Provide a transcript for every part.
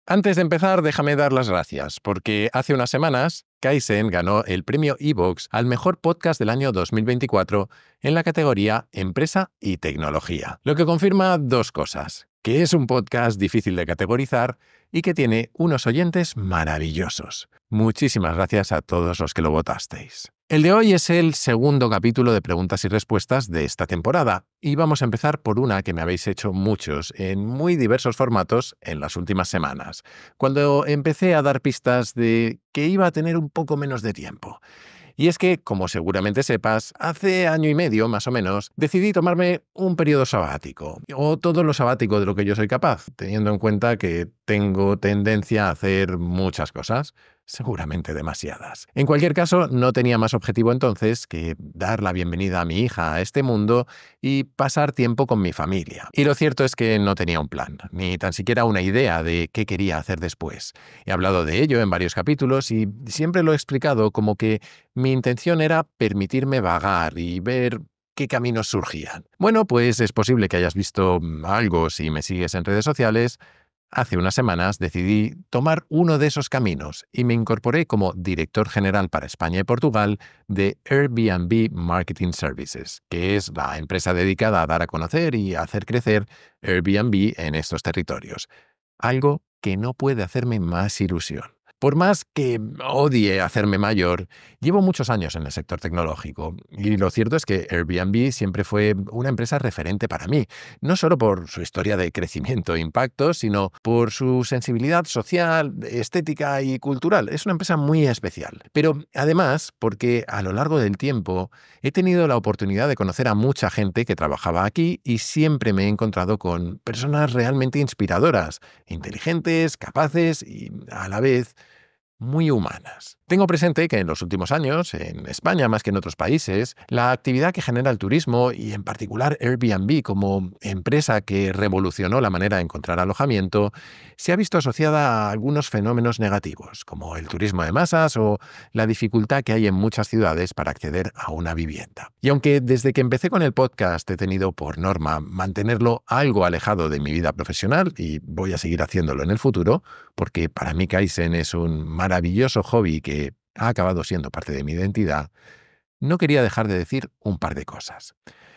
Antes de empezar, déjame dar las gracias, porque hace unas semanas Kaizen ganó el premio eVox al mejor podcast del año 2024 en la categoría Empresa y Tecnología, lo que confirma dos cosas: que es un podcast difícil de categorizar y que tiene unos oyentes maravillosos. Muchísimas gracias a todos los que lo votasteis. El de hoy es el segundo capítulo de preguntas y respuestas de esta temporada y vamos a empezar por una que me habéis hecho muchos en muy diversos formatos en las últimas semanas, cuando empecé a dar pistas de que iba a tener un poco menos de tiempo. Y es que, como seguramente sepas, hace año y medio, más o menos, decidí tomarme un periodo sabático, o todo lo sabático de lo que yo soy capaz, teniendo en cuenta que tengo tendencia a hacer muchas cosas, seguramente demasiadas. En cualquier caso, no tenía más objetivo entonces que dar la bienvenida a mi hija a este mundo y pasar tiempo con mi familia. Y lo cierto es que no tenía un plan, ni tan siquiera una idea de qué quería hacer después. He hablado de ello en varios capítulos y siempre lo he explicado como que mi intención era permitirme vagar y ver qué caminos surgían. Bueno, pues es posible que hayas visto algo si me sigues en redes sociales. Hace unas semanas decidí tomar uno de esos caminos y me incorporé como director general para España y Portugal de Airbnb Marketing Services, que es la empresa dedicada a dar a conocer y a hacer crecer Airbnb en estos territorios. Algo que no puede hacerme más ilusión. Por más que odie hacerme mayor, llevo muchos años en el sector tecnológico y lo cierto es que Airbnb siempre fue una empresa referente para mí, no solo por su historia de crecimiento e impacto, sino por su sensibilidad social, estética y cultural. Es una empresa muy especial. Pero además, porque a lo largo del tiempo he tenido la oportunidad de conocer a mucha gente que trabajaba aquí y siempre me he encontrado con personas realmente inspiradoras, inteligentes, capaces y a la vez muy humanas. Tengo presente que en los últimos años, en España más que en otros países, la actividad que genera el turismo y en particular Airbnb como empresa que revolucionó la manera de encontrar alojamiento, se ha visto asociada a algunos fenómenos negativos, como el turismo de masas o la dificultad que hay en muchas ciudades para acceder a una vivienda. Y aunque desde que empecé con el podcast he tenido por norma mantenerlo algo alejado de mi vida profesional y voy a seguir haciéndolo en el futuro, porque para mí Kaizen es un maravilloso hobby que ha acabado siendo parte de mi identidad, no quería dejar de decir un par de cosas.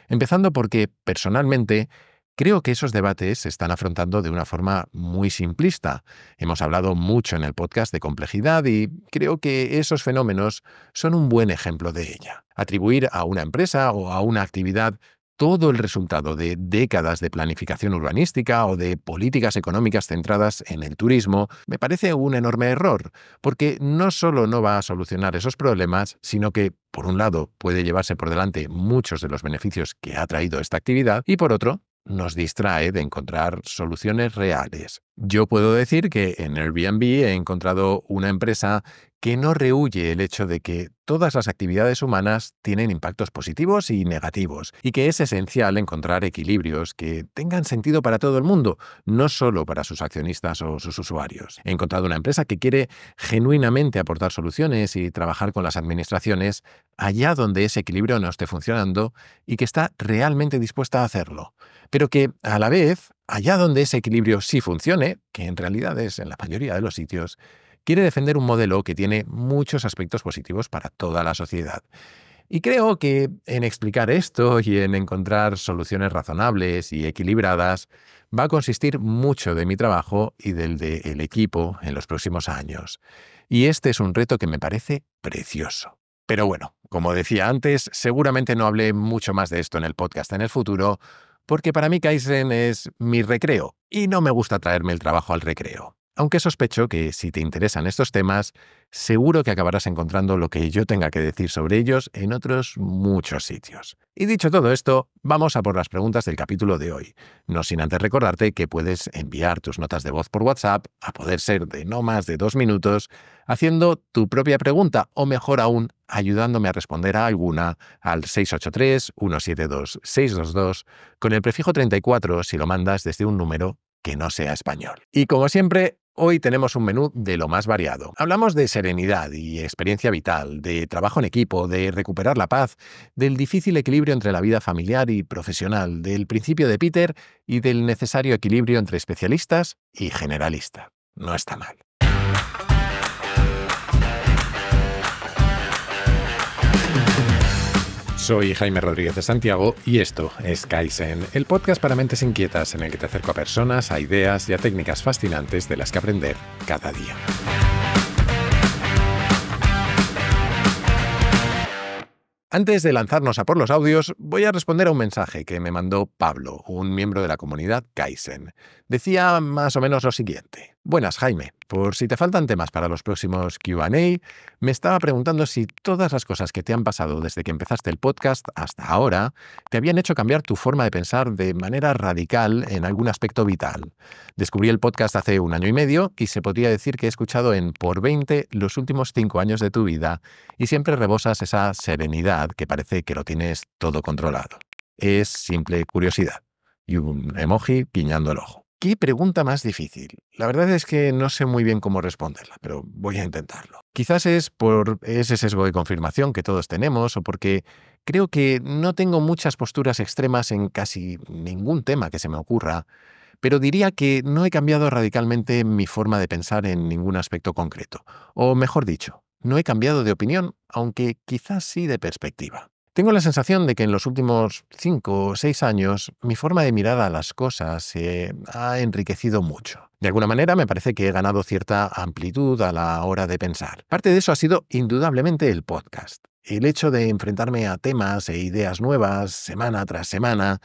Empezando porque, personalmente, creo que esos debates se están afrontando de una forma muy simplista. Hemos hablado mucho en el podcast de complejidad y creo que esos fenómenos son un buen ejemplo de ella. Atribuir a una empresa o a una actividad todo el resultado de décadas de planificación urbanística o de políticas económicas centradas en el turismo me parece un enorme error, porque no solo no va a solucionar esos problemas, sino que, por un lado, puede llevarse por delante muchos de los beneficios que ha traído esta actividad y, por otro, nos distrae de encontrar soluciones reales. Yo puedo decir que en Airbnb he encontrado una empresa que no rehúye el hecho de que todas las actividades humanas tienen impactos positivos y negativos, y que es esencial encontrar equilibrios que tengan sentido para todo el mundo, no solo para sus accionistas o sus usuarios. He encontrado una empresa que quiere genuinamente aportar soluciones y trabajar con las administraciones allá donde ese equilibrio no esté funcionando y que está realmente dispuesta a hacerlo, pero que, a la vez, allá donde ese equilibrio sí funcione, que en realidad es en la mayoría de los sitios, quiere defender un modelo que tiene muchos aspectos positivos para toda la sociedad. Y creo que en explicar esto y en encontrar soluciones razonables y equilibradas va a consistir mucho de mi trabajo y del del equipo en los próximos años. Y este es un reto que me parece precioso. Pero bueno, como decía antes, seguramente no hablé mucho más de esto en el podcast en el futuro, porque para mí Kaizen es mi recreo y no me gusta traerme el trabajo al recreo. Aunque sospecho que si te interesan estos temas, seguro que acabarás encontrando lo que yo tenga que decir sobre ellos en otros muchos sitios. Y dicho todo esto, vamos a por las preguntas del capítulo de hoy. No sin antes recordarte que puedes enviar tus notas de voz por WhatsApp, a poder ser de no más de 2 minutos, haciendo tu propia pregunta o mejor aún, ayudándome a responder a alguna al 683-172-622 con el prefijo 34 si lo mandas desde un número que no sea español. Y como siempre, hoy tenemos un menú de lo más variado. Hablamos de serenidad y experiencia vital, de trabajo en equipo, de recuperar la paz, del difícil equilibrio entre la vida familiar y profesional, del principio de Peter y del necesario equilibrio entre especialistas y generalista. no está mal. Soy Jaime Rodríguez de Santiago y esto es Kaizen, el podcast para mentes inquietas en el que te acerco a personas, a ideas y a técnicas fascinantes de las que aprender cada día. Antes de lanzarnos a por los audios, voy a responder a un mensaje que me mandó Pablo, un miembro de la comunidad Kaizen. Decía más o menos lo siguiente. Buenas, Jaime. Por si te faltan temas para los próximos Q&A, me estaba preguntando si todas las cosas que te han pasado desde que empezaste el podcast hasta ahora te habían hecho cambiar tu forma de pensar de manera radical en algún aspecto vital. Descubrí el podcast hace 1 año y medio y se podría decir que he escuchado en por 20 los últimos 5 años de tu vida y siempre rebosas esa serenidad que parece que lo tienes todo controlado. Es simple curiosidad. Y un emoji guiñando el ojo. ¿Qué pregunta más difícil? La verdad es que no sé muy bien cómo responderla, pero voy a intentarlo. Quizás es por ese sesgo de confirmación que todos tenemos o porque creo que no tengo muchas posturas extremas en casi ningún tema que se me ocurra, pero diría que no he cambiado radicalmente mi forma de pensar en ningún aspecto concreto. O mejor dicho, no he cambiado de opinión, aunque quizás sí de perspectiva. Tengo la sensación de que en los últimos 5 o 6 años mi forma de mirar a las cosas se ha enriquecido mucho. De alguna manera me parece que he ganado cierta amplitud a la hora de pensar. Parte de eso ha sido indudablemente el podcast. El hecho de enfrentarme a temas e ideas nuevas semana tras semana,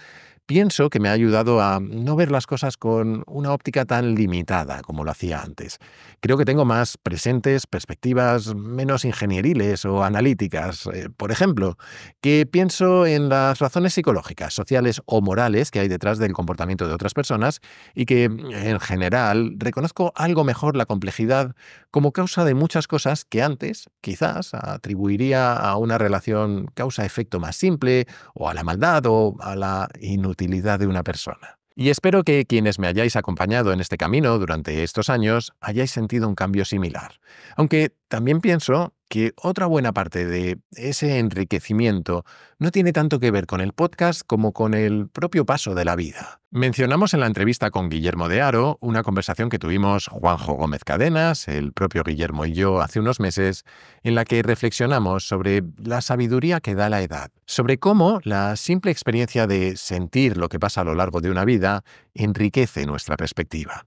pienso que me ha ayudado a no ver las cosas con una óptica tan limitada como lo hacía antes. Creo que tengo más presentes perspectivas menos ingenieriles o analíticas. Por ejemplo, que pienso en las razones psicológicas, sociales o morales que hay detrás del comportamiento de otras personas y que, en general, reconozco algo mejor la complejidad como causa de muchas cosas que antes, quizás, atribuiría a una relación causa-efecto más simple o a la maldad o a la inutilidad de una persona. Y espero que quienes me hayáis acompañado en este camino durante estos años hayáis sentido un cambio similar. Aunque también pienso que otra buena parte de ese enriquecimiento no tiene tanto que ver con el podcast como con el propio paso de la vida. Mencionamos en la entrevista con Guillermo de Haro una conversación que tuvimos Juanjo Gómez Cadenas, el propio Guillermo y yo hace unos meses, en la que reflexionamos sobre la sabiduría que da la edad, sobre cómo la simple experiencia de sentir lo que pasa a lo largo de una vida enriquece nuestra perspectiva.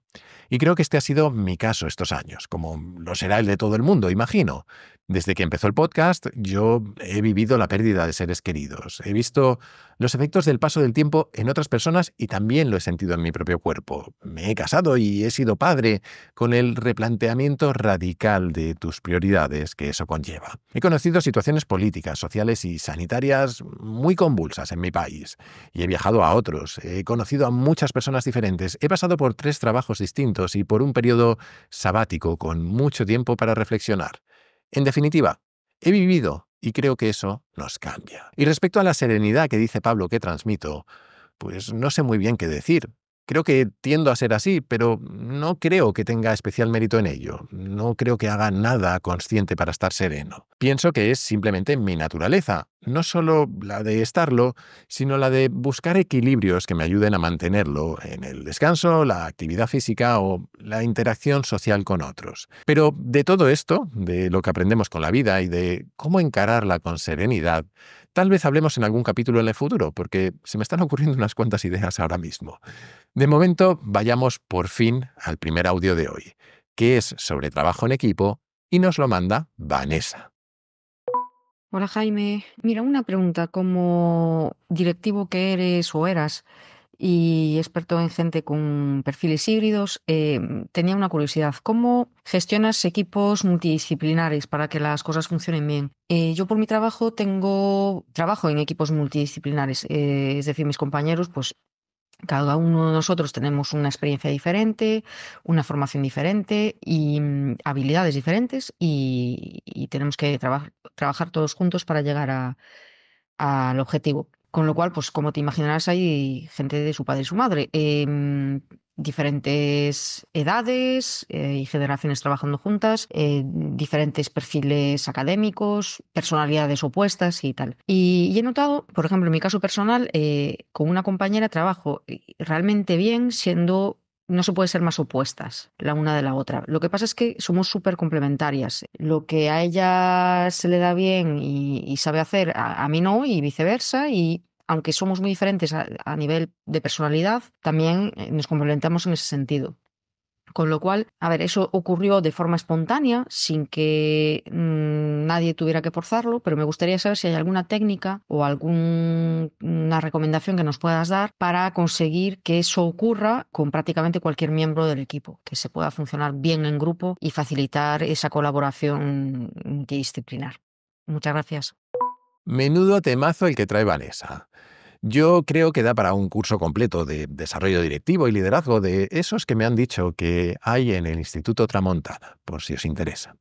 Y creo que este ha sido mi caso estos años, como lo será el de todo el mundo, imagino. Desde que empezó el podcast, yo he vivido la pérdida de seres queridos. He visto los efectos del paso del tiempo en otras personas y también lo he sentido en mi propio cuerpo. Me he casado y he sido padre, con el replanteamiento radical de tus prioridades que eso conlleva. He conocido situaciones políticas, sociales y sanitarias muy convulsas en mi país. Y he viajado a otros. He conocido a muchas personas diferentes. He pasado por 3 trabajos distintos y por un periodo sabático con mucho tiempo para reflexionar. En definitiva, he vivido y creo que eso nos cambia. Y respecto a la serenidad que dice Pablo que transmito, pues no sé muy bien qué decir. Creo que tiendo a ser así, pero no creo que tenga especial mérito en ello. No creo que haga nada consciente para estar sereno. Pienso que es simplemente mi naturaleza, no solo la de estarlo, sino la de buscar equilibrios que me ayuden a mantenerlo en el descanso, la actividad física o la interacción social con otros. Pero de todo esto, de lo que aprendemos con la vida y de cómo encararla con serenidad, tal vez hablemos en algún capítulo en el futuro, porque se me están ocurriendo unas cuantas ideas ahora mismo. De momento, vayamos por fin al primer audio de hoy, que es sobre trabajo en equipo y nos lo manda Vanessa. Hola Jaime, mira, una pregunta, como directivo que eres o eras y experto en gente con perfiles híbridos, tenía una curiosidad, ¿cómo gestionas equipos multidisciplinares para que las cosas funcionen bien? Yo por mi trabajo en equipos multidisciplinares, es decir, mis compañeros, pues cada uno de nosotros tenemos una experiencia diferente, una formación diferente y habilidades diferentes y tenemos que trabajar todos juntos para llegar al objetivo. Con lo cual, pues como te imaginarás, hay gente de su padre y su madre, diferentes edades y generaciones trabajando juntas, diferentes perfiles académicos, personalidades opuestas y tal. Y he notado, por ejemplo, en mi caso personal, con una compañera trabajo realmente bien siendo no se puede ser más opuestas la una de la otra. Lo que pasa es que somos súper complementarias. Lo que a ella se le da bien y sabe hacer, a mí no, y viceversa. Y aunque somos muy diferentes a nivel de personalidad, también nos complementamos en ese sentido. Con lo cual, a ver, eso ocurrió de forma espontánea, sin que nadie tuviera que forzarlo, pero me gustaría saber si hay alguna técnica o alguna recomendación que nos puedas dar para conseguir que eso ocurra con prácticamente cualquier miembro del equipo, que se pueda funcionar bien en grupo y facilitar esa colaboración multidisciplinar. Muchas gracias. Menudo temazo el que trae Vanessa. Yo creo que da para un curso completo de desarrollo directivo y liderazgo de esos que me han dicho que hay en el Instituto Tramontana, por si os interesa.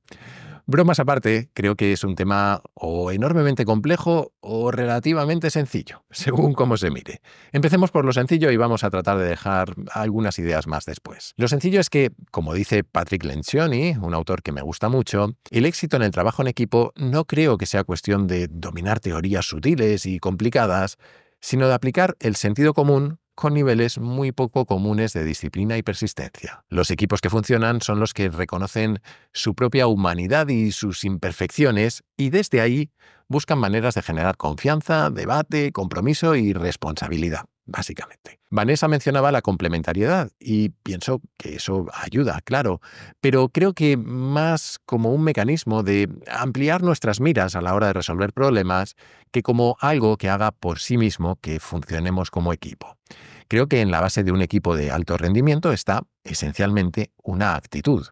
Bromas aparte, creo que es un tema o enormemente complejo o relativamente sencillo, según cómo se mire. Empecemos por lo sencillo y vamos a tratar de dejar algunas ideas más después. Lo sencillo es que, como dice Patrick Lencioni, un autor que me gusta mucho, el éxito en el trabajo en equipo no creo que sea cuestión de dominar teorías sutiles y complicadas, sino de aplicar el sentido común con niveles muy poco comunes de disciplina y persistencia. Los equipos que funcionan son los que reconocen su propia humanidad y sus imperfecciones y desde ahí buscan maneras de generar confianza, debate, compromiso y responsabilidad, básicamente. Vanessa mencionaba la complementariedad y pienso que eso ayuda, claro, pero creo que más como un mecanismo de ampliar nuestras miras a la hora de resolver problemas que como algo que haga por sí mismo que funcionemos como equipo. Creo que en la base de un equipo de alto rendimiento está, esencialmente, una actitud,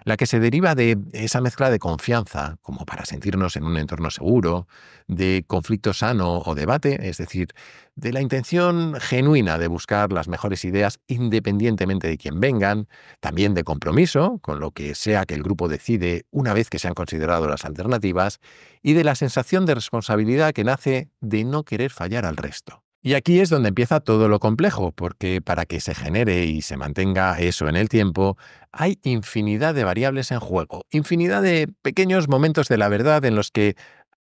la que se deriva de esa mezcla de confianza, como para sentirnos en un entorno seguro, de conflicto sano o debate, es decir, de la intención genuina de buscar las mejores ideas independientemente de quién vengan, también de compromiso, con lo que sea que el grupo decide una vez que se han considerado las alternativas, y de la sensación de responsabilidad que nace de no querer fallar al resto. Y aquí es donde empieza todo lo complejo, porque para que se genere y se mantenga eso en el tiempo, hay infinidad de variables en juego, infinidad de pequeños momentos de la verdad en los que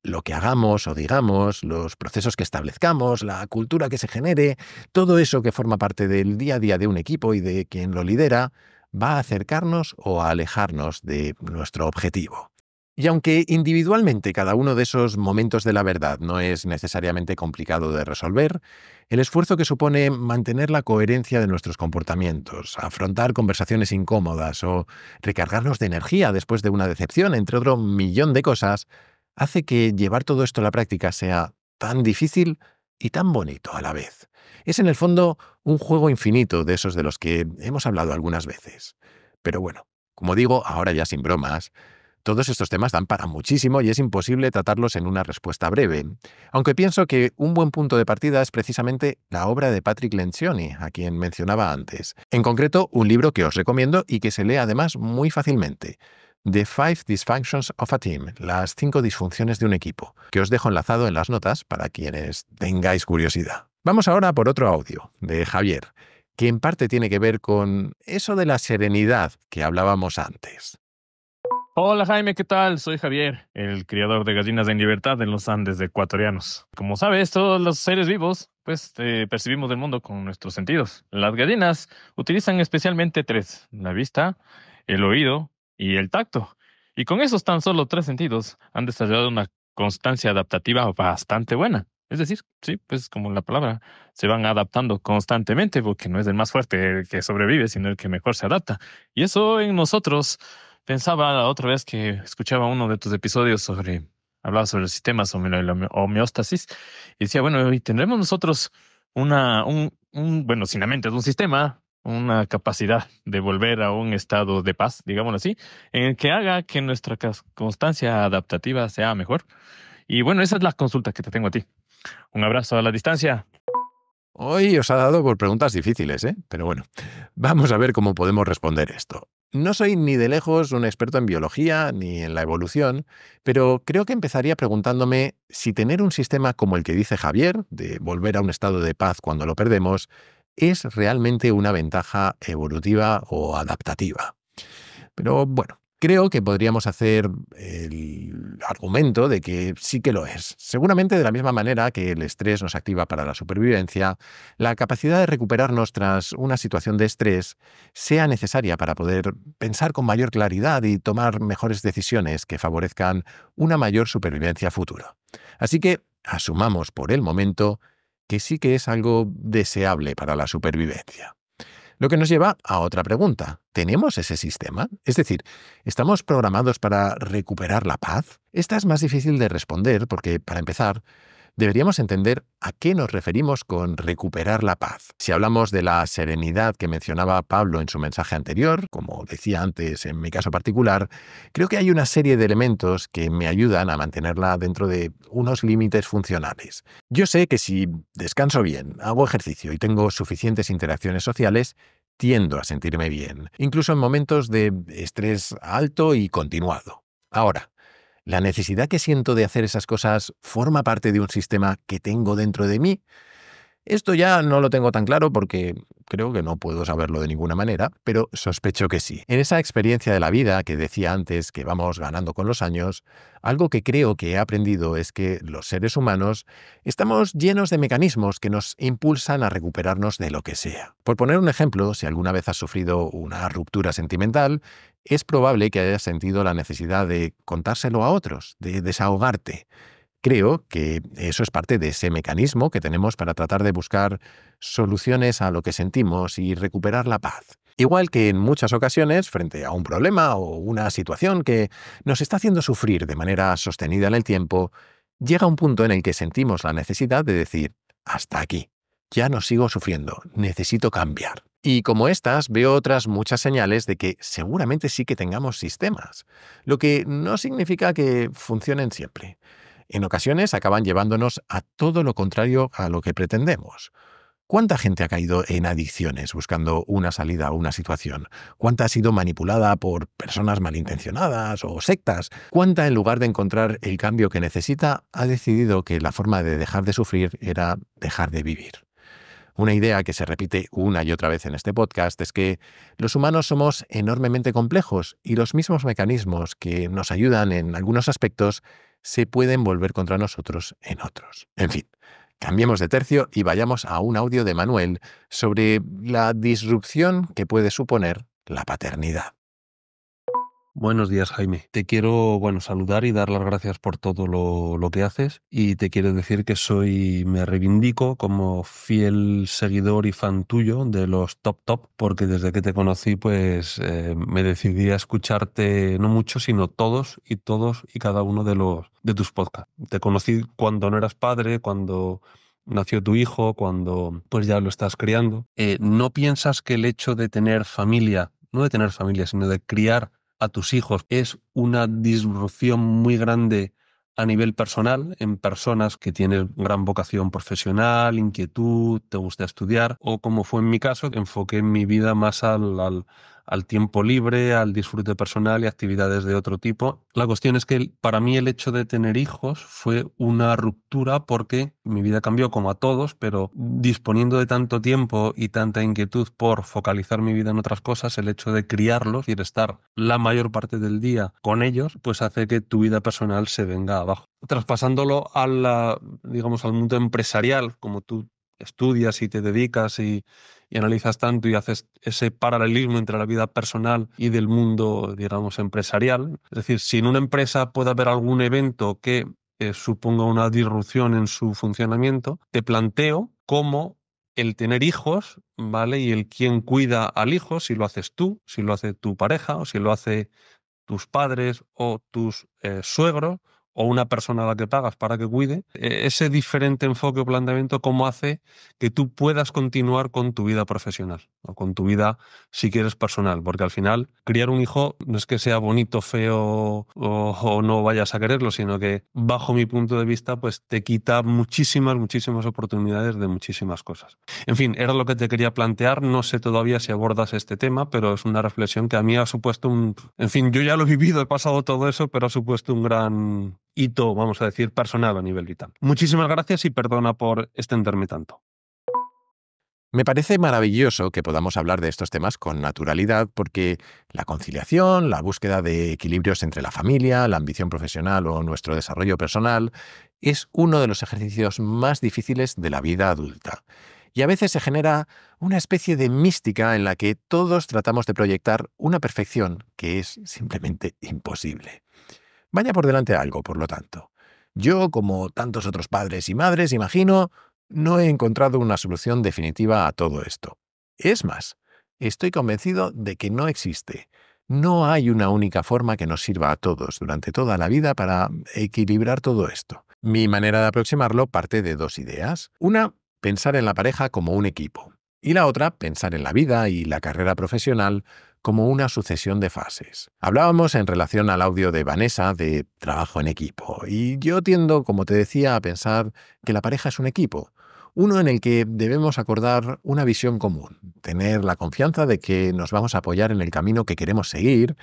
lo que hagamos o digamos, los procesos que establezcamos, la cultura que se genere, todo eso que forma parte del día a día de un equipo y de quien lo lidera, va a acercarnos o a alejarnos de nuestro objetivo. Y aunque individualmente cada uno de esos momentos de la verdad no es necesariamente complicado de resolver, el esfuerzo que supone mantener la coherencia de nuestros comportamientos, afrontar conversaciones incómodas o recargarnos de energía después de una decepción, entre otro millón de cosas, hace que llevar todo esto a la práctica sea tan difícil y tan bonito a la vez. Es en el fondo un juego infinito de esos de los que hemos hablado algunas veces. Pero bueno, como digo, ahora ya sin bromas, todos estos temas dan para muchísimo y es imposible tratarlos en una respuesta breve, aunque pienso que un buen punto de partida es precisamente la obra de Patrick Lencioni, a quien mencionaba antes. En concreto, un libro que os recomiendo y que se lee además muy fácilmente. The Five Dysfunctions of a Team, las 5 disfunciones de un equipo, que os dejo enlazado en las notas para quienes tengáis curiosidad. Vamos ahora por otro audio, de Javier, que en parte tiene que ver con eso de la serenidad que hablábamos antes. Hola Jaime, ¿qué tal? Soy Javier, el criador de gallinas en libertad en los Andes ecuatorianos. Como sabes, todos los seres vivos, percibimos el mundo con nuestros sentidos. Las gallinas utilizan especialmente 3, la vista, el oído y el tacto. Y con esos tan solo 3 sentidos han desarrollado una constancia adaptativa bastante buena. Es decir, sí, pues como la palabra, se van adaptando constantemente porque no es el más fuerte el que sobrevive, sino el que mejor se adapta. Y eso en nosotros. Pensaba la otra vez que escuchaba uno de tus episodios hablaba sobre el sistema, sobre la homeostasis, y decía, bueno, ¿y tendremos nosotros bueno, sin la mente de un sistema, una capacidad de volver a un estado de paz, digámoslo así, en el que haga que nuestra constancia adaptativa sea mejor? Y bueno, esa es la consulta que te tengo a ti. Un abrazo a la distancia. Hoy os ha dado por preguntas difíciles, ¿eh? Pero bueno, vamos a ver cómo podemos responder esto. No soy ni de lejos un experto en biología ni en la evolución, pero creo que empezaría preguntándome si tener un sistema como el que dice Javier, de volver a un estado de paz cuando lo perdemos, es realmente una ventaja evolutiva o adaptativa. Pero bueno, creo que podríamos hacer el argumento de que sí que lo es. Seguramente de la misma manera que el estrés nos activa para la supervivencia, la capacidad de recuperarnos tras una situación de estrés sea necesaria para poder pensar con mayor claridad y tomar mejores decisiones que favorezcan una mayor supervivencia futura. Así que asumamos por el momento que sí que es algo deseable para la supervivencia. Lo que nos lleva a otra pregunta. ¿Tenemos ese sistema? Es decir, ¿estamos programados para recuperar la paz? Esta es más difícil de responder porque, para empezar, deberíamos entender a qué nos referimos con recuperar la paz. Si hablamos de la serenidad que mencionaba Pablo en su mensaje anterior, como decía antes en mi caso particular, creo que hay una serie de elementos que me ayudan a mantenerla dentro de unos límites funcionales. Yo sé que si descanso bien, hago ejercicio y tengo suficientes interacciones sociales, tiendo a sentirme bien, incluso en momentos de estrés alto y continuado. Ahora, ¿la necesidad que siento de hacer esas cosas forma parte de un sistema que tengo dentro de mí? Esto ya no lo tengo tan claro porque creo que no puedo saberlo de ninguna manera, pero sospecho que sí. En esa experiencia de la vida que decía antes que vamos ganando con los años, algo que creo que he aprendido es que los seres humanos estamos llenos de mecanismos que nos impulsan a recuperarnos de lo que sea. Por poner un ejemplo, si alguna vez has sufrido una ruptura sentimental, es probable que hayas sentido la necesidad de contárselo a otros, de desahogarte. Creo que eso es parte de ese mecanismo que tenemos para tratar de buscar soluciones a lo que sentimos y recuperar la paz. Igual que en muchas ocasiones, frente a un problema o una situación que nos está haciendo sufrir de manera sostenida en el tiempo, llega un punto en el que sentimos la necesidad de decir, hasta aquí, ya no sigo sufriendo, necesito cambiar. Y como estas, veo otras muchas señales de que seguramente sí que tengamos sistemas, lo que no significa que funcionen siempre. En ocasiones acaban llevándonos a todo lo contrario a lo que pretendemos. ¿Cuánta gente ha caído en adicciones buscando una salida a una situación? ¿Cuánta ha sido manipulada por personas malintencionadas o sectas? ¿Cuánta, en lugar de encontrar el cambio que necesita, ha decidido que la forma de dejar de sufrir era dejar de vivir? Una idea que se repite una y otra vez en este podcast es que los humanos somos enormemente complejos y los mismos mecanismos que nos ayudan en algunos aspectos se pueden volver contra nosotros en otros. En fin, cambiemos de tercio y vayamos a un audio de Manuel sobre la disrupción que puede suponer la paternidad. Buenos días, Jaime. Te quiero, saludar y dar las gracias por todo lo que haces, y te quiero decir que me reivindico como fiel seguidor y fan tuyo de los Top, porque desde que te conocí, me decidí a escucharte no mucho, sino todos y cada uno de tus podcasts. Te conocí cuando no eras padre, cuando nació tu hijo, cuando pues ya lo estás criando. ¿No piensas que el hecho de tener familia, no de tener familia, sino de criar a tus hijos, es una disrupción muy grande a nivel personal, en personas que tienen gran vocación profesional, inquietud, te gusta estudiar, o como fue en mi caso, que enfoqué mi vida más al tiempo libre, al disfrute personal y actividades de otro tipo? La cuestión es que para mí el hecho de tener hijos fue una ruptura, porque mi vida cambió como a todos, pero disponiendo de tanto tiempo y tanta inquietud por focalizar mi vida en otras cosas, el hecho de criarlos y de estar la mayor parte del día con ellos, pues hace que tu vida personal se venga abajo. Traspasándolo digamos, al mundo empresarial, como tú estudias y te dedicas y analizas tanto y haces ese paralelismo entre la vida personal y del mundo, digamos, empresarial. Es decir, si en una empresa puede haber algún evento que suponga una disrupción en su funcionamiento, te planteo cómo el tener hijos, ¿vale? Y el quién cuida al hijo, si lo haces tú, si lo hace tu pareja, o si lo hace tus padres o tus suegros, o una persona a la que pagas para que cuide, ese diferente enfoque o planteamiento, cómo hace que tú puedas continuar con tu vida profesional o con tu vida, si quieres, personal. Porque al final, criar un hijo no es que sea bonito, feo o no vayas a quererlo, sino que, bajo mi punto de vista, pues te quita muchísimas oportunidades de muchísimas cosas. En fin, era lo que te quería plantear. No sé todavía si abordas este tema, pero es una reflexión que a mí ha supuesto En fin, yo ya lo he vivido, he pasado todo eso, pero ha supuesto un gran hito, vamos a decir, personal a nivel vital. Muchísimas gracias y perdona por extenderme tanto. Me parece maravilloso que podamos hablar de estos temas con naturalidad porque la conciliación, la búsqueda de equilibrios entre la familia, la ambición profesional o nuestro desarrollo personal es uno de los ejercicios más difíciles de la vida adulta. Y a veces se genera una especie de mística en la que todos tratamos de proyectar una perfección que es simplemente imposible. Vaya por delante algo, por lo tanto. Yo, como tantos otros padres y madres, imagino, no he encontrado una solución definitiva a todo esto. Es más, estoy convencido de que no existe. No hay una única forma que nos sirva a todos durante toda la vida para equilibrar todo esto. Mi manera de aproximarlo parte de dos ideas. Una, pensar en la pareja como un equipo. Y la otra, pensar en la vida y la carrera profesional como una sucesión de fases. Hablábamos en relación al audio de Vanessa de trabajo en equipo, y yo tiendo, como te decía, a pensar que la pareja es un equipo, uno en el que debemos acordar una visión común, tener la confianza de que nos vamos a apoyar en el camino que queremos seguir,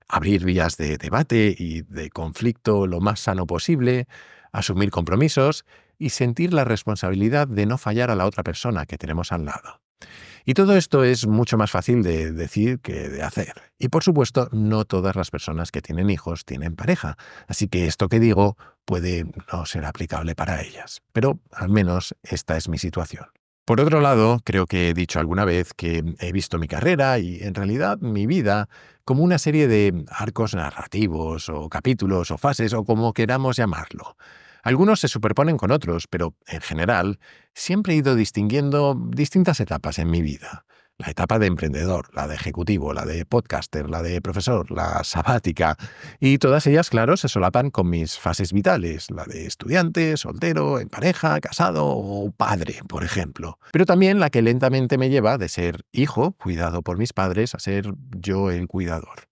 abrir vías de debate y de conflicto lo más sano posible, asumir compromisos y sentir la responsabilidad de no fallar a la otra persona que tenemos al lado. Y todo esto es mucho más fácil de decir que de hacer. Y por supuesto, no todas las personas que tienen hijos tienen pareja, así que esto que digo puede no ser aplicable para ellas. Pero al menos esta es mi situación. Por otro lado, creo que he dicho alguna vez que he visto mi carrera y en realidad mi vida como una serie de arcos narrativos o capítulos o fases o como queramos llamarlo. Algunos se superponen con otros, pero en general siempre he ido distinguiendo distintas etapas en mi vida. La etapa de emprendedor, la de ejecutivo, la de podcaster, la de profesor, la sabática, y todas ellas, claro, se solapan con mis fases vitales, la de estudiante, soltero, en pareja, casado o padre, por ejemplo. Pero también la que lentamente me lleva de ser hijo, cuidado por mis padres, a ser yo el cuidador.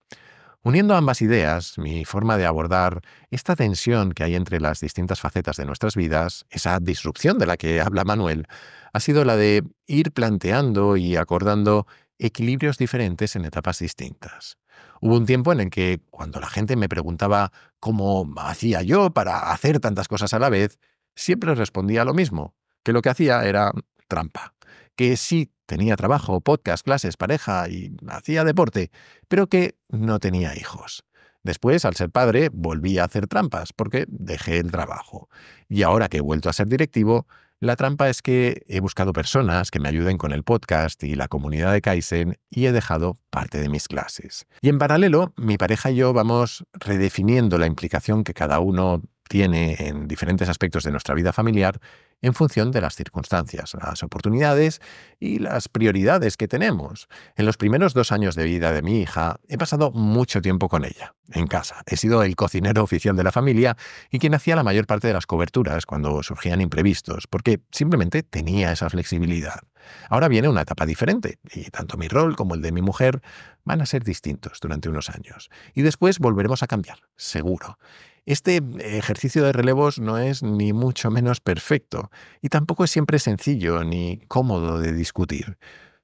Uniendo ambas ideas, mi forma de abordar esta tensión que hay entre las distintas facetas de nuestras vidas, esa disrupción de la que habla Manuel, ha sido la de ir planteando y acordando equilibrios diferentes en etapas distintas. Hubo un tiempo en el que, cuando la gente me preguntaba cómo hacía yo para hacer tantas cosas a la vez, siempre respondía lo mismo, que lo que hacía era trampa, que sí tenía trabajo, podcast, clases, pareja y hacía deporte, pero que no tenía hijos. Después, al ser padre, volví a hacer trampas porque dejé el trabajo. Y ahora que he vuelto a ser directivo, la trampa es que he buscado personas que me ayuden con el podcast y la comunidad de Kaizen y he dejado parte de mis clases. Y en paralelo, mi pareja y yo vamos redefiniendo la implicación que cada uno tiene en diferentes aspectos de nuestra vida familiar en función de las circunstancias, las oportunidades y las prioridades que tenemos. En los primeros 2 años de vida de mi hija he pasado mucho tiempo con ella, en casa. He sido el cocinero oficial de la familia y quien hacía la mayor parte de las coberturas cuando surgían imprevistos, porque simplemente tenía esa flexibilidad. Ahora viene una etapa diferente y tanto mi rol como el de mi mujer van a ser distintos durante unos años. Y después volveremos a cambiar, seguro. Este ejercicio de relevos no es ni mucho menos perfecto y tampoco es siempre sencillo ni cómodo de discutir.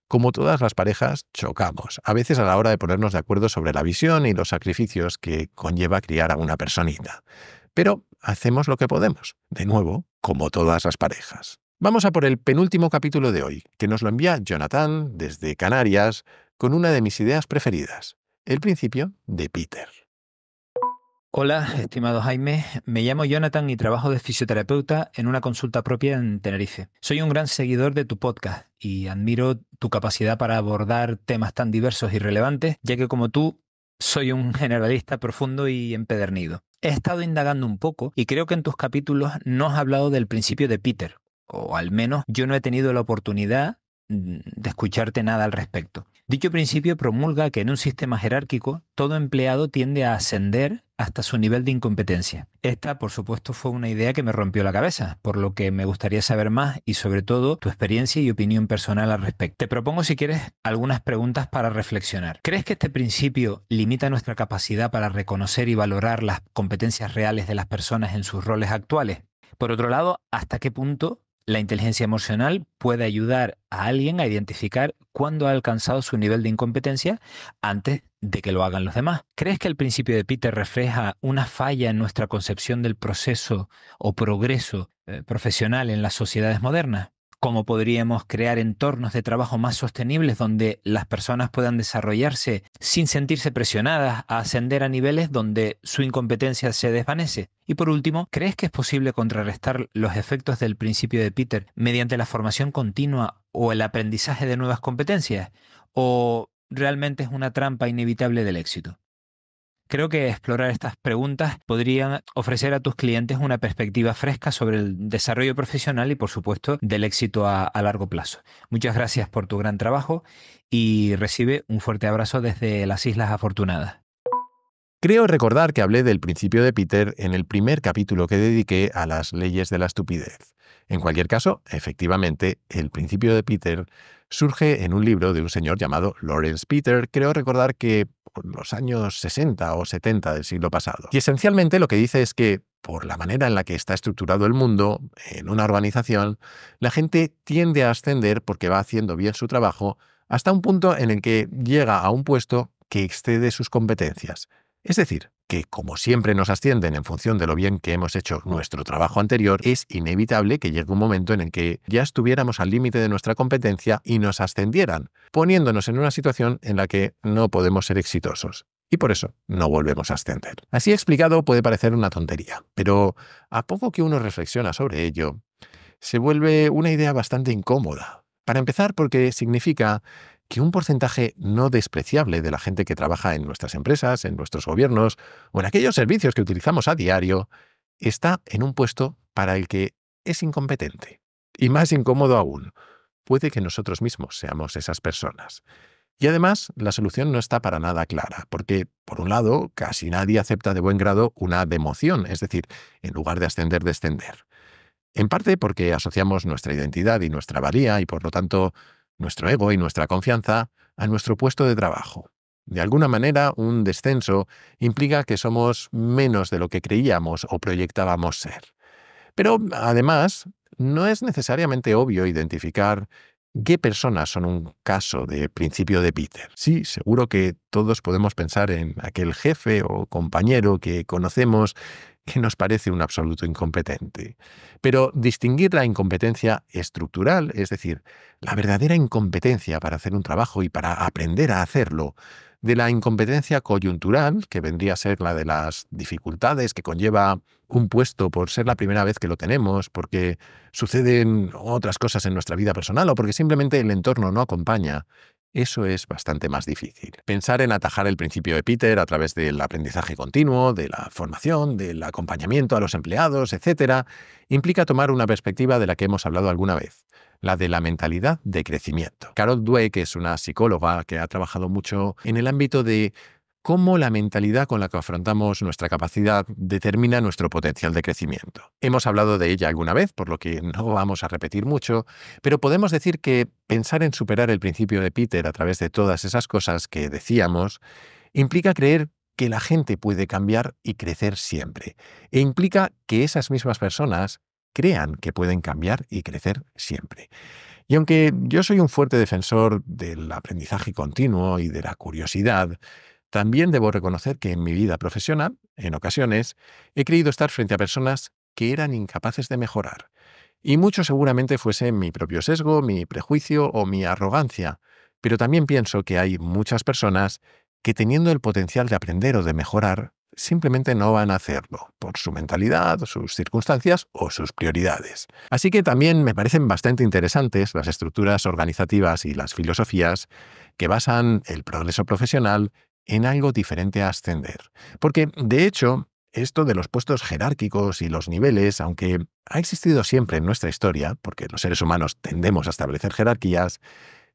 Como todas las parejas, chocamos, a veces a la hora de ponernos de acuerdo sobre la visión y los sacrificios que conlleva criar a una personita. Pero hacemos lo que podemos, de nuevo, como todas las parejas. Vamos a por el penúltimo capítulo de hoy, que nos lo envía Jonathan desde Canarias con una de mis ideas preferidas, el principio de Peter. Hola, estimado Jaime. Me llamo Jonathan y trabajo de fisioterapeuta en una consulta propia en Tenerife. Soy un gran seguidor de tu podcast y admiro tu capacidad para abordar temas tan diversos y relevantes, ya que como tú, soy un generalista profundo y empedernido. He estado indagando un poco y creo que en tus capítulos no has hablado del principio de Peter, o al menos yo no he tenido la oportunidad de escucharte nada al respecto. Dicho principio promulga que en un sistema jerárquico todo empleado tiende a ascender hasta su nivel de incompetencia. Esta, por supuesto, fue una idea que me rompió la cabeza, por lo que me gustaría saber más y, sobre todo, tu experiencia y opinión personal al respecto. Te propongo, si quieres, algunas preguntas para reflexionar. ¿Crees que este principio limita nuestra capacidad para reconocer y valorar las competencias reales de las personas en sus roles actuales? Por otro lado, ¿hasta qué punto la inteligencia emocional puede ayudar a alguien a identificar cuándo ha alcanzado su nivel de incompetencia antes de que lo hagan los demás? ¿Crees que el principio de Peter refleja una falla en nuestra concepción del proceso o progreso profesional en las sociedades modernas? cómo podríamos crear entornos de trabajo más sostenibles donde las personas puedan desarrollarse sin sentirse presionadas a ascender a niveles donde su incompetencia se desvanece. Y por último, ¿crees que es posible contrarrestar los efectos del principio de Peter mediante la formación continua o el aprendizaje de nuevas competencias? ¿O realmente es una trampa inevitable del éxito? Creo que explorar estas preguntas podrían ofrecer a tus clientes una perspectiva fresca sobre el desarrollo profesional y, por supuesto, del éxito a largo plazo. Muchas gracias por tu gran trabajo y recibe un fuerte abrazo desde las Islas Afortunadas. Creo recordar que hablé del principio de Peter en el primer capítulo que dediqué a las leyes de la estupidez. En cualquier caso, efectivamente, el principio de Peter surge en un libro de un señor llamado Lawrence Peter, creo recordar que por los años 60 o 70 del siglo pasado. Y esencialmente lo que dice es que, por la manera en la que está estructurado el mundo, en una organización, la gente tiende a ascender porque va haciendo bien su trabajo hasta un punto en el que llega a un puesto que excede sus competencias. Es decir, que como siempre nos ascienden en función de lo bien que hemos hecho nuestro trabajo anterior, es inevitable que llegue un momento en el que ya estuviéramos al límite de nuestra competencia y nos ascendieran, poniéndonos en una situación en la que no podemos ser exitosos. Y por eso no volvemos a ascender. Así explicado puede parecer una tontería, pero a poco que uno reflexiona sobre ello, se vuelve una idea bastante incómoda. Para empezar, porque significa que un porcentaje no despreciable de la gente que trabaja en nuestras empresas, en nuestros gobiernos o en aquellos servicios que utilizamos a diario, está en un puesto para el que es incompetente. Y más incómodo aún, puede que nosotros mismos seamos esas personas. Y además, la solución no está para nada clara, porque, por un lado, casi nadie acepta de buen grado una democión, es decir, en lugar de ascender, descender. En parte porque asociamos nuestra identidad y nuestra valía y, por lo tanto, nuestro ego y nuestra confianza a nuestro puesto de trabajo. De alguna manera, un descenso implica que somos menos de lo que creíamos o proyectábamos ser. Pero, además, no es necesariamente obvio identificar qué personas son un caso de principio de Peter. Sí, seguro que todos podemos pensar en aquel jefe o compañero que conocemos que nos parece un absoluto incompetente. Pero distinguir la incompetencia estructural, es decir, la verdadera incompetencia para hacer un trabajo y para aprender a hacerlo, de la incompetencia coyuntural, que vendría a ser la de las dificultades que conlleva un puesto por ser la primera vez que lo tenemos, porque suceden otras cosas en nuestra vida personal o porque simplemente el entorno no acompaña, eso es bastante más difícil. Pensar en atajar el principio de Peter a través del aprendizaje continuo, de la formación, del acompañamiento a los empleados, etc., implica tomar una perspectiva de la que hemos hablado alguna vez, la de la mentalidad de crecimiento. Carol Dweck es una psicóloga que ha trabajado mucho en el ámbito de cómo la mentalidad con la que afrontamos nuestra capacidad determina nuestro potencial de crecimiento. Hemos hablado de ella alguna vez, por lo que no vamos a repetir mucho, pero podemos decir que pensar en superar el principio de Peter a través de todas esas cosas que decíamos implica creer que la gente puede cambiar y crecer siempre, e implica que esas mismas personas crean que pueden cambiar y crecer siempre. Y aunque yo soy un fuerte defensor del aprendizaje continuo y de la curiosidad, también debo reconocer que en mi vida profesional, en ocasiones, he creído estar frente a personas que eran incapaces de mejorar. Y mucho seguramente fuese mi propio sesgo, mi prejuicio o mi arrogancia. Pero también pienso que hay muchas personas que, teniendo el potencial de aprender o de mejorar, simplemente no van a hacerlo, por su mentalidad, sus circunstancias o sus prioridades. Así que también me parecen bastante interesantes las estructuras organizativas y las filosofías que basan el progreso profesional en algo diferente a ascender. Porque, de hecho, esto de los puestos jerárquicos y los niveles, aunque ha existido siempre en nuestra historia, porque los seres humanos tendemos a establecer jerarquías,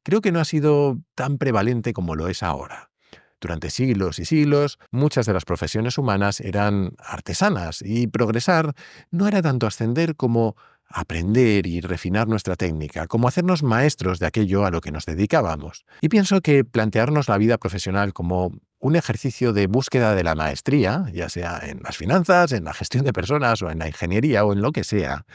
creo que no ha sido tan prevalente como lo es ahora. Durante siglos y siglos, muchas de las profesiones humanas eran artesanas y progresar no era tanto ascender como aprender y refinar nuestra técnica, como hacernos maestros de aquello a lo que nos dedicábamos. Y pienso que plantearnos la vida profesional como un ejercicio de búsqueda de la maestría, ya sea en las finanzas, en la gestión de personas o en la ingeniería o en lo que sea,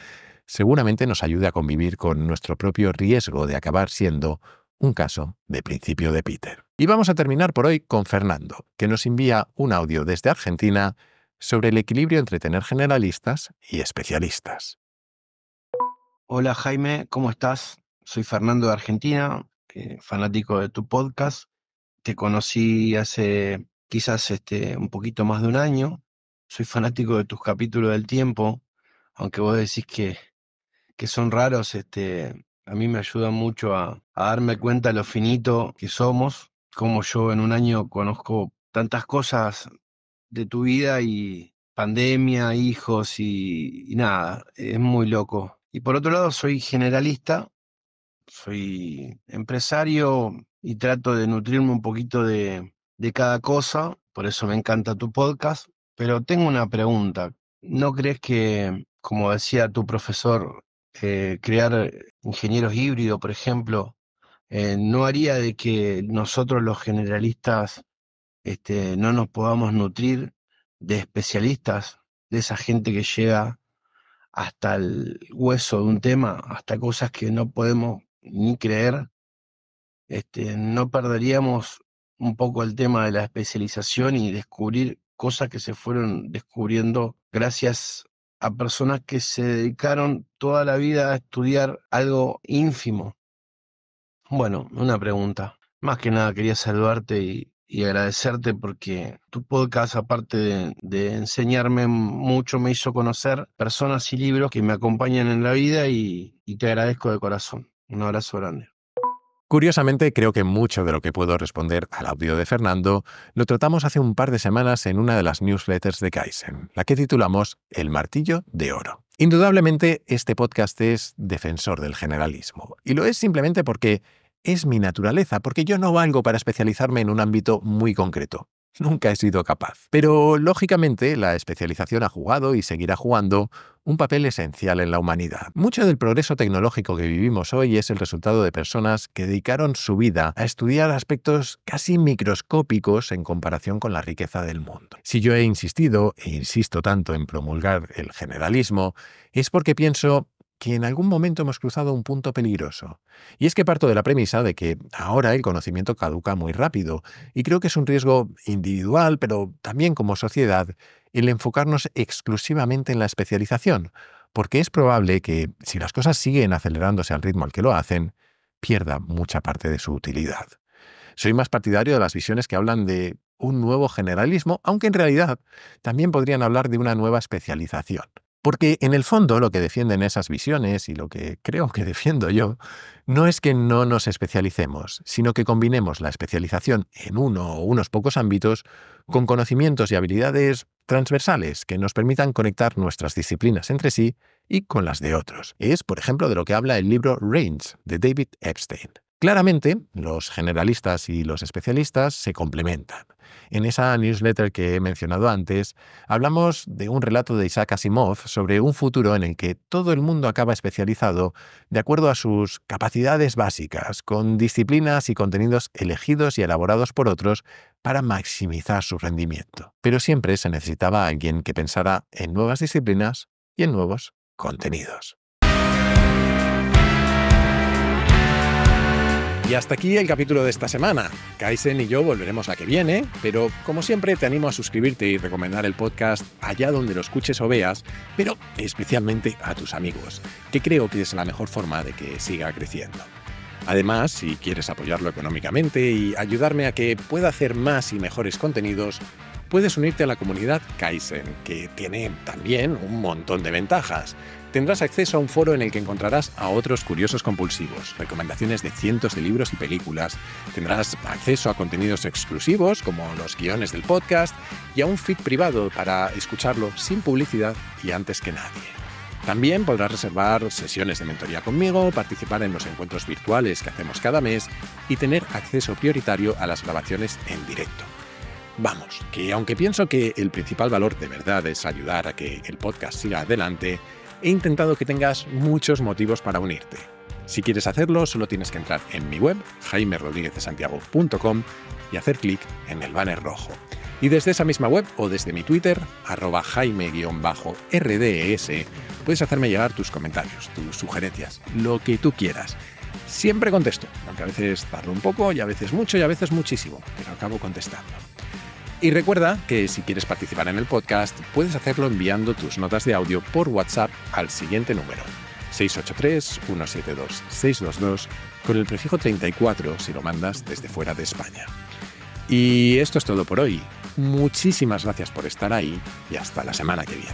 seguramente nos ayude a convivir con nuestro propio riesgo de acabar siendo un caso de principio de Peter. Y vamos a terminar por hoy con Fernando, que nos envía un audio desde Argentina sobre el equilibrio entre tener generalistas y especialistas. Hola Jaime, ¿cómo estás? Soy Fernando de Argentina, fanático de tu podcast. Te conocí hace quizás un poquito más de un año. Soy fanático de tus capítulos del tiempo, aunque vos decís que son raros, a mí me ayuda mucho a darme cuenta lo finito que somos, como yo en un año conozco tantas cosas de tu vida y pandemia, hijos y nada, es muy loco. Y por otro lado, soy generalista, soy empresario y trato de nutrirme un poquito de cada cosa, por eso me encanta tu podcast, pero tengo una pregunta. ¿No crees que, como decía tu profesor, crear ingenieros híbridos, por ejemplo, no haría de que nosotros los generalistas no nos podamos nutrir de especialistas, de esa gente que llega hasta el hueso de un tema, hasta cosas que no podemos ni creer? ¿No perderíamos un poco el tema de la especialización y descubrir cosas que se fueron descubriendo gracias a personas que se dedicaron toda la vida a estudiar algo ínfimo? Bueno, una pregunta. Más que nada quería saludarte y agradecerte porque tu podcast, aparte de enseñarme mucho, me hizo conocer personas y libros que me acompañan en la vida y te agradezco de corazón. Un abrazo grande. Curiosamente, creo que mucho de lo que puedo responder al audio de Fernando lo tratamos hace un par de semanas en una de las newsletters de Kaizen, la que titulamos El martillo de oro. Indudablemente, este podcast es defensor del generalismo, y lo es simplemente porque es mi naturaleza, porque yo no valgo para especializarme en un ámbito muy concreto. Nunca he sido capaz. Pero, lógicamente, la especialización ha jugado y seguirá jugando un papel esencial en la humanidad. Mucho del progreso tecnológico que vivimos hoy es el resultado de personas que dedicaron su vida a estudiar aspectos casi microscópicos en comparación con la riqueza del mundo. Si yo he insistido e insisto tanto en promulgar el generalismo, es porque pienso que en algún momento hemos cruzado un punto peligroso. Y es que parto de la premisa de que ahora el conocimiento caduca muy rápido, y creo que es un riesgo individual, pero también como sociedad, el enfocarnos exclusivamente en la especialización, porque es probable que, si las cosas siguen acelerándose al ritmo al que lo hacen, pierda mucha parte de su utilidad. Soy más partidario de las visiones que hablan de un nuevo generalismo, aunque en realidad también podrían hablar de una nueva especialización. Porque en el fondo lo que defienden esas visiones y lo que creo que defiendo yo no es que no nos especialicemos, sino que combinemos la especialización en uno o unos pocos ámbitos con conocimientos y habilidades transversales que nos permitan conectar nuestras disciplinas entre sí y con las de otros. Es, por ejemplo, de lo que habla el libro Range de David Epstein. Claramente, los generalistas y los especialistas se complementan. En esa newsletter que he mencionado antes, hablamos de un relato de Isaac Asimov sobre un futuro en el que todo el mundo acaba especializado de acuerdo a sus capacidades básicas, con disciplinas y contenidos elegidos y elaborados por otros para maximizar su rendimiento. Pero siempre se necesitaba alguien que pensara en nuevas disciplinas y en nuevos contenidos. Y hasta aquí el capítulo de esta semana. Kaizen y yo volveremos la que viene, pero como siempre te animo a suscribirte y recomendar el podcast allá donde lo escuches o veas, pero especialmente a tus amigos, que creo que es la mejor forma de que siga creciendo. Además, si quieres apoyarlo económicamente y ayudarme a que pueda hacer más y mejores contenidos, puedes unirte a la comunidad Kaizen, que tiene también un montón de ventajas. Tendrás acceso a un foro en el que encontrarás a otros curiosos compulsivos, recomendaciones de cientos de libros y películas, tendrás acceso a contenidos exclusivos como los guiones del podcast y a un feed privado para escucharlo sin publicidad y antes que nadie. También podrás reservar sesiones de mentoría conmigo, participar en los encuentros virtuales que hacemos cada mes y tener acceso prioritario a las grabaciones en directo. Vamos, que aunque pienso que el principal valor de verdad es ayudar a que el podcast siga adelante, he intentado que tengas muchos motivos para unirte. Si quieres hacerlo, solo tienes que entrar en mi web, jaimerodriguezdesantiago.com, y hacer clic en el banner rojo. Y desde esa misma web o desde mi Twitter, @jaime_rds, puedes hacerme llegar tus comentarios, tus sugerencias, lo que tú quieras. Siempre contesto, aunque a veces tardo un poco y a veces mucho y a veces muchísimo, pero acabo contestando. Y recuerda que si quieres participar en el podcast, puedes hacerlo enviando tus notas de audio por WhatsApp al siguiente número: 683-172-622 con el prefijo 34 si lo mandas desde fuera de España. Y esto es todo por hoy. Muchísimas gracias por estar ahí y hasta la semana que viene.